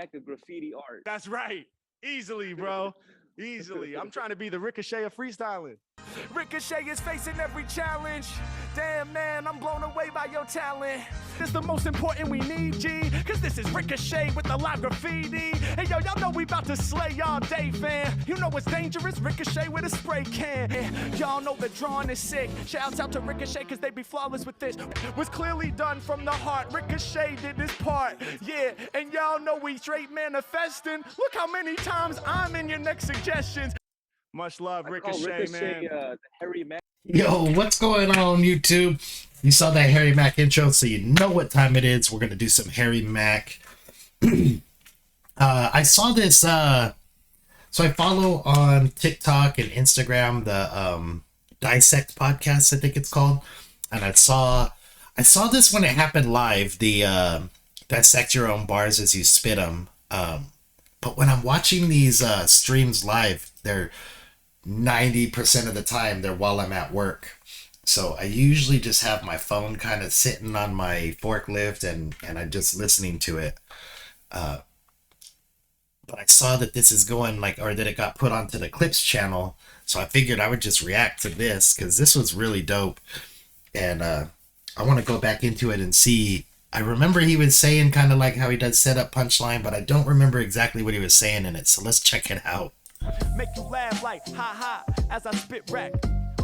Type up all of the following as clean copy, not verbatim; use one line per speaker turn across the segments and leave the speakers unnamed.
Mack of graffiti art.
That's right. Easily, bro. Easily. I'm trying to be the RikaShae of freestyling. RikaShae is facing every challenge. Damn, man, I'm blown away by your talent. It's the most important we need, G. Cause this is RikaShae with the live graffiti. Hey, yo, y'all know we about to slay all day, fam. You know what's dangerous? RikaShae with a spray can. Y'all know the drawing is sick. Shouts out to RikaShae cause they be flawless with this. Was clearly done from the heart. RikaShae did this part. Yeah, and y'all know we straight manifesting. Look how many times I'm in your next suggestions. Much love, RikaShae, man.
The Harry Mack.
Yo, what's going on YouTube? You saw that Harry Mack intro, so you know what time it is. We're gonna do some Harry Mack. I saw this. So I follow on TikTok and Instagram the Dissect podcast, I think it's called, and I saw this when it happened live. The dissect your own bars as you spit them. But when I'm watching these streams live, they're 90% of the time they're while I'm at work. So I usually just have my phone kind of sitting on my forklift and I'm just listening to it. But I saw that this is going like, or that it got put onto the Clips channel. So I figured I would just react to this because this was really dope. And I want to go back into it and see. I remember he was saying kind of like how he does setup punchline, but I don't remember exactly what he was saying in it. So let's check it out.
Make you laugh like ha ha as I spit wreck.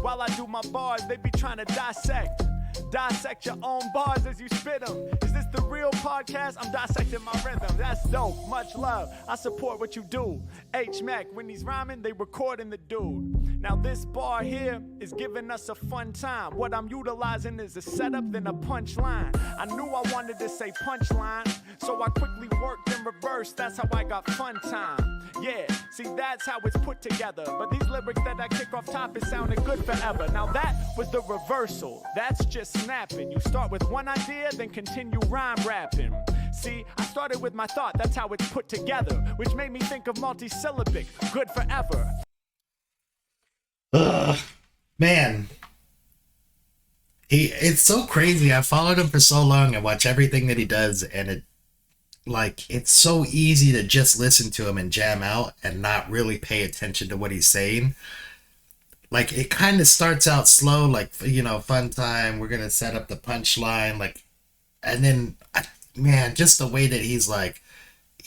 While I do my bars, they be trying to dissect your own bars as you spit them. Is this the real podcast? I'm dissecting my rhythm. That's dope. Much love. I support what you do. H Mack, when he's rhyming, they recording the dude. Now this bar here is giving us a fun time. What I'm utilizing is a setup, then a punchline. I knew I wanted to say punchline, so I quickly worked in reverse. That's how I got fun time. Yeah, see that's how it's put together. But these lyrics that I kick off top, it sounded good forever. Now that was the reversal. That's just snapping. You start with one idea, then continue rhyme rapping. See, I started with my thought, that's how it's put together, which made me think of multisyllabic, good forever.
Man, it's so crazy. I followed him for so long and watch everything that he does, and it's so easy to just listen to him and jam out and not really pay attention to what he's saying. Like, it kind of starts out slow, like, you know, fun time, we're gonna set up the punchline, like, and then, man, just the way that he's like,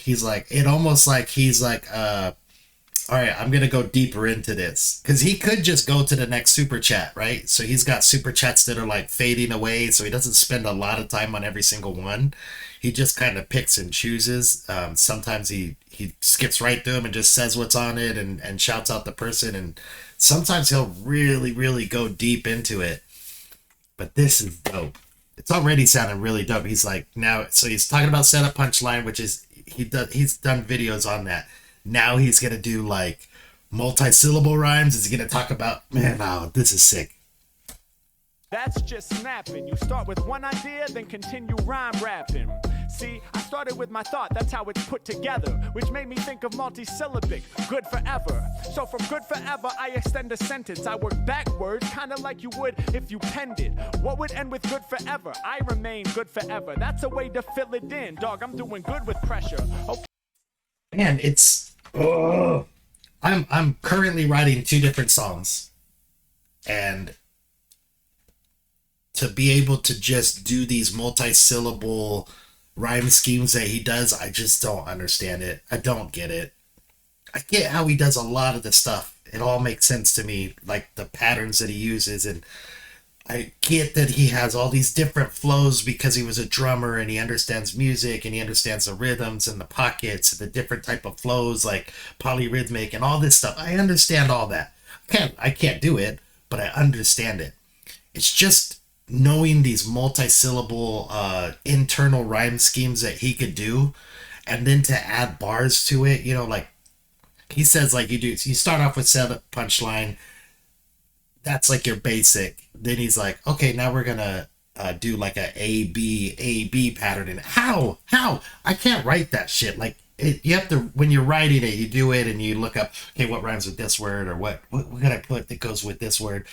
it almost like he's like, all right, I'm gonna go deeper into this, because he could just go to the next super chat, right? So he's got super chats that are like fading away, so he doesn't spend a lot of time on every single one. He just kind of picks and chooses. Sometimes he skips right through them and just says what's on it and shouts out the person, and sometimes he'll really, really go deep into it. But this is dope. It's already sounding really dope. He's like, now, so he's talking about setup punchline, which is, he's done videos on that. Now he's going to do like multi-syllable rhymes. He's going to talk about, man, oh, this is sick.
That's just snapping. You start with one idea, then continue rhyme rapping. See, I started with my thought, that's how it's put together, which made me think of multisyllabic, good forever. So from good forever, I extend a sentence. I work backwards, kind of like you would if you penned it. What would end with good forever? I remain good forever. That's a way to fill it in. Dog, I'm doing good with pressure. Okay.
Man, it's... Oh, I'm currently writing 2 different songs. And to be able to just do these multi-syllable rhyme schemes that he does, I just don't understand it. I don't get it. I get how he does a lot of the stuff. It all makes sense to me, like the patterns that he uses, and I get that he has all these different flows because he was a drummer and he understands music and he understands the rhythms and the pockets and the different type of flows like polyrhythmic and all this stuff. I understand all that. I can't do it, but I understand it. It's just knowing these multi-syllable internal rhyme schemes that he could do, and then to add bars to it, you know, like he says, like you start off with setup punchline, that's like your basic. Then he's like, okay, now we're gonna do like a B pattern. And how I can't write that shit. Like you have to, when you're writing it, you do it and you look up, okay, what rhymes with this word, or what can I put that goes with this word?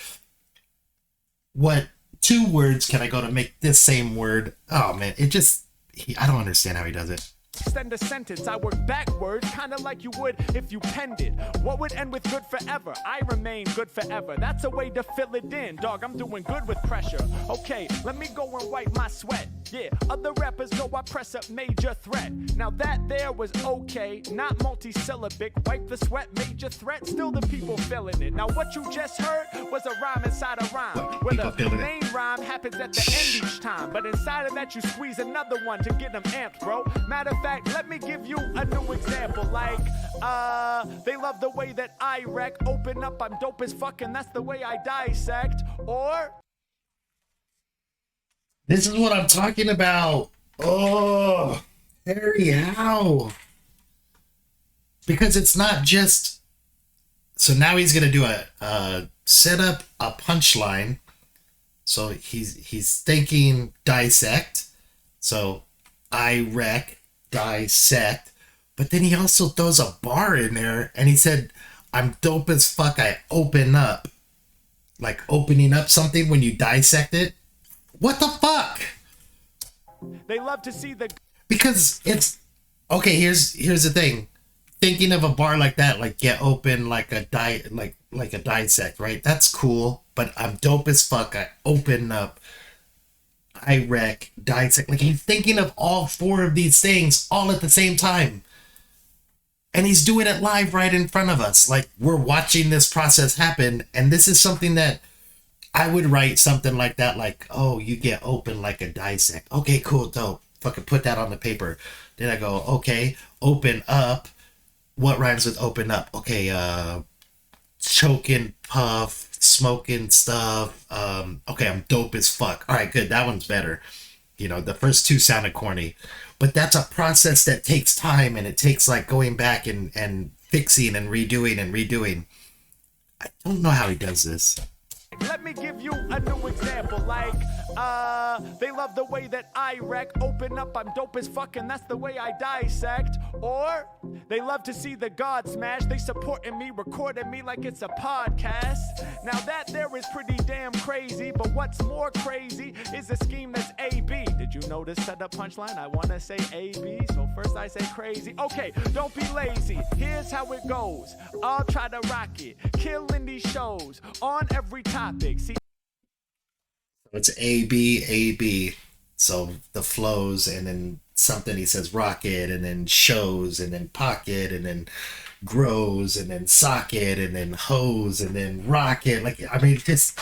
What 2 words can I go to make this same word? Oh man, I don't understand how he does it.
extend a sentence, I work backwards, kinda like you would if you penned it. What would end with good forever? I remain good forever. That's a way to fill it in, dog. I'm doing good with pressure. Okay, let me go and wipe my sweat. Yeah, other rappers know I press up major threat. Now that there was okay, not multi-syllabic. Wipe the sweat, major threat, still the people feeling it. Now what you just heard was a rhyme inside a rhyme, where the main rhyme happens at the end each time. But inside of that you squeeze another one to get them amped, bro. Matter of fact, let me give you a new example. Like, they love the way that I wreck. Open up, I'm dope as fuck, and that's the way I dissect. Or
this is what I'm talking about. Oh, Harry, how? Because it's not just. So now he's gonna do a set up a punchline. So he's thinking dissect. So I wreck, dissect. But then he also throws a bar in there, and he said, "I'm dope as fuck. I open up." Like opening up something when you dissect it. What the fuck?
they love to see the.
Because it's okay. Here's the thing. Thinking of a bar like that, like get open, like a dissect, right? That's cool. But I'm dope as fuck. I open up. I wreck, dissect. Like he's thinking of all four of these things all at the same time. And he's doing it live right in front of us. Like we're watching this process happen. And this is something that I would write something like that. Like, oh, you get open like a dissect. Okay, cool, dope. Fucking put that on the paper. Then I go, okay, open up. What rhymes with open up? Okay, choking, puff, smoking stuff. Okay, I'm dope as fuck. All right, good. That one's better. You know, the first two sounded corny. But that's a process that takes time, and it takes like going back and fixing and redoing. I don't know how he does this.
Let me give you a new example. Like, they love the way that I wreck. Open up, I'm dope as fuck, and that's the way I dissect. Or they love to see the God smash. They supporting me, recording me like it's a podcast. Now that there is pretty damn crazy, but what's more crazy is a scheme that's A-B. Did you know this setup punchline? I wanna say A-B, so first I say crazy. Okay, don't be lazy. Here's how it goes. I'll try to rock it. Killing these shows on every topic. See,
it's A-B. So the flows, and then something he says rocket, and then shows, and then pocket, and then grows, and then socket, and then hose, and then rocket. Like, I mean, just,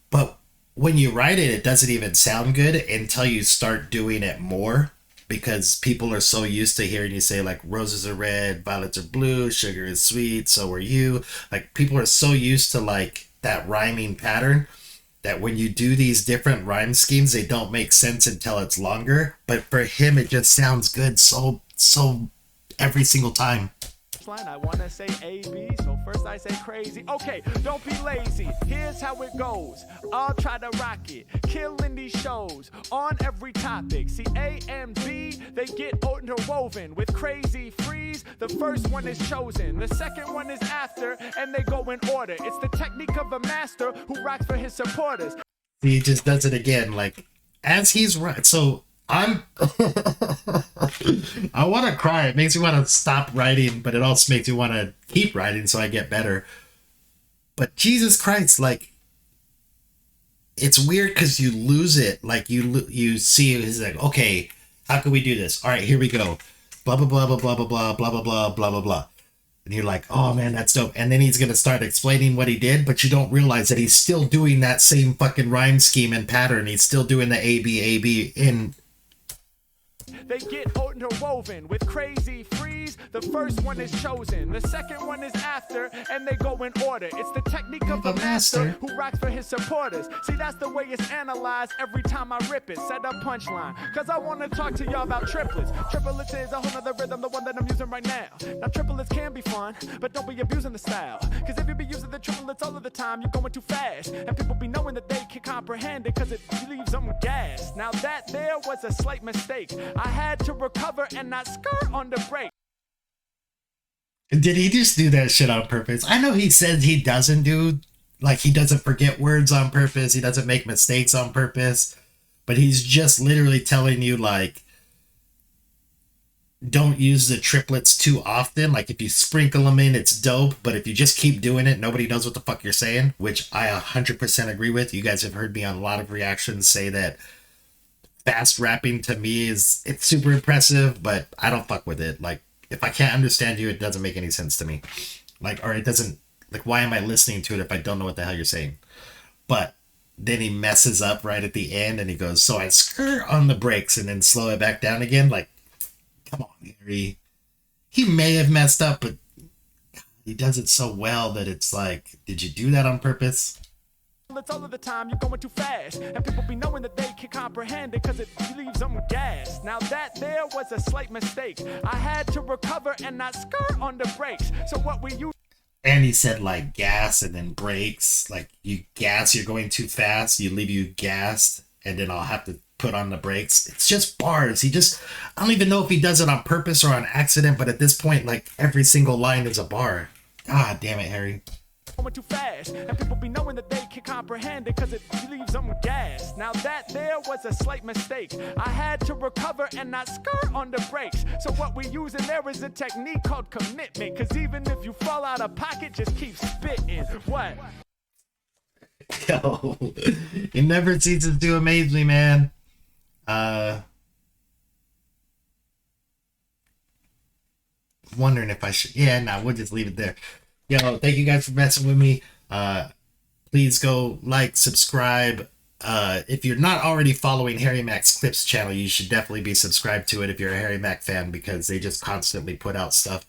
but when you write it, it doesn't even sound good until you start doing it more, because people are so used to hearing you say like roses are red, violets are blue, sugar is sweet, so are you. Like people are so used to like that rhyming pattern that when you do these different rhyme schemes, they don't make sense until it's longer. But for him, it just sounds good so every single time.
I wanna say A-B, so first I say crazy. Okay, don't be lazy. Here's how it goes. I'll try to rock it. Killing these shows on every topic. See, A and B, they get interwoven with crazy freeze. The first one is chosen. The second one is after, and they go in order. It's the technique of a master who rocks for his supporters.
He just does it again, like as he's right. So I want to cry. It makes me want to stop writing, but it also makes me want to keep writing so I get better. But Jesus Christ, like, it's weird because you lose it. Like, you see, he's like, okay, how can we do this? All right, here we go. Blah, blah, blah, blah, blah, blah, blah, blah, blah, blah, blah, blah, blah. And you're like, oh, man, that's dope. And then he's going to start explaining what he did, but you don't realize that he's still doing that same fucking rhyme scheme and pattern. He's still doing the A-B in...
They get interwoven with crazy freeze. The first one is chosen. The second one is after, and they go in order. It's the technique of a master who rocks for his supporters. See, that's the way it's analyzed every time I rip it. Set up punchline. Cause I want to talk to y'all about triplets. Triplets is a whole nother rhythm, the one that I'm using right now. Now, triplets can be fun, but don't be abusing the style. Cause if you be using the triplets all of the time, you're going too fast. And people be knowing that they can comprehend it, cause it leaves them gassed. Now, that there was a slight mistake. I had to recover and not skirt on the break.
Did he just do that shit on purpose? I know he said he doesn't do, like, he doesn't forget words on purpose. He doesn't make mistakes on purpose. But he's just literally telling you, like, don't use the triplets too often. Like if you sprinkle them in, it's dope. But if you just keep doing it, nobody knows what the fuck you're saying, which I 100% agree with. You guys have heard me on a lot of reactions say that fast rapping to me it's super impressive, but I don't fuck with it. Like if I can't understand you, it doesn't make any sense to me. Like, or it doesn't, like, why am I listening to it if I don't know what the hell you're saying? But then he messes up right at the end and he goes, so I skirt on the brakes and then slow it back down again. Like, come on, Harry. He may have messed up, but he does it so well that it's like, did you do that on purpose?
It's all of the time you're going too fast, and people be knowing that they can comprehend it because it leaves them gassed. Now that there was a slight mistake, I had to recover and not skirt on the brakes. So what we use.
And he said like gas and then brakes. Like you gas, you're going too fast, you leave you gassed, and then I'll have to put on the brakes. It's just bars. I don't even know if he does it on purpose or on accident, but at this point, like every single line is a bar. God damn it, Harry.
Going too fast, and people be knowing that they can comprehend it because it leaves them gassed. Now that there was a slight mistake, I had to recover and not skirt on the brakes. So what we use in there is a technique called commitment, because even if you fall out of pocket, just keep spitting. What?
Yo, it never ceases to amaze me, man. Wondering if I should. Yeah, nah, we'll just leave it there. Yo, thank you guys for messing with me. Please go like, subscribe. If you're not already following Harry Mack's Clips channel, you should definitely be subscribed to it if you're a Harry Mack fan, because they just constantly put out stuff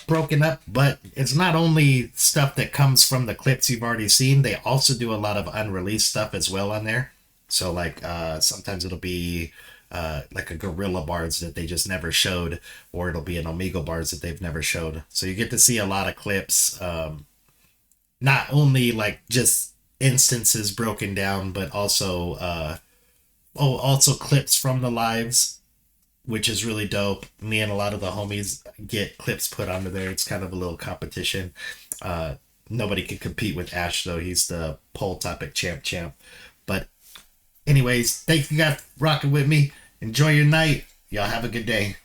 broken up. But it's not only stuff that comes from the clips you've already seen. They also do a lot of unreleased stuff as well on there. So like sometimes it'll be like a Gorilla bars that they just never showed, or it'll be an Omegle bars that they've never showed. So you get to see a lot of clips, not only like just instances broken down, but also also clips from the lives, which is really dope. Me and a lot of the homies get clips put onto there. It's kind of a little competition. Nobody can compete with Ash though. He's the poll topic champ. But anyways, thank you guys for rocking with me. Enjoy your night. Y'all have a good day.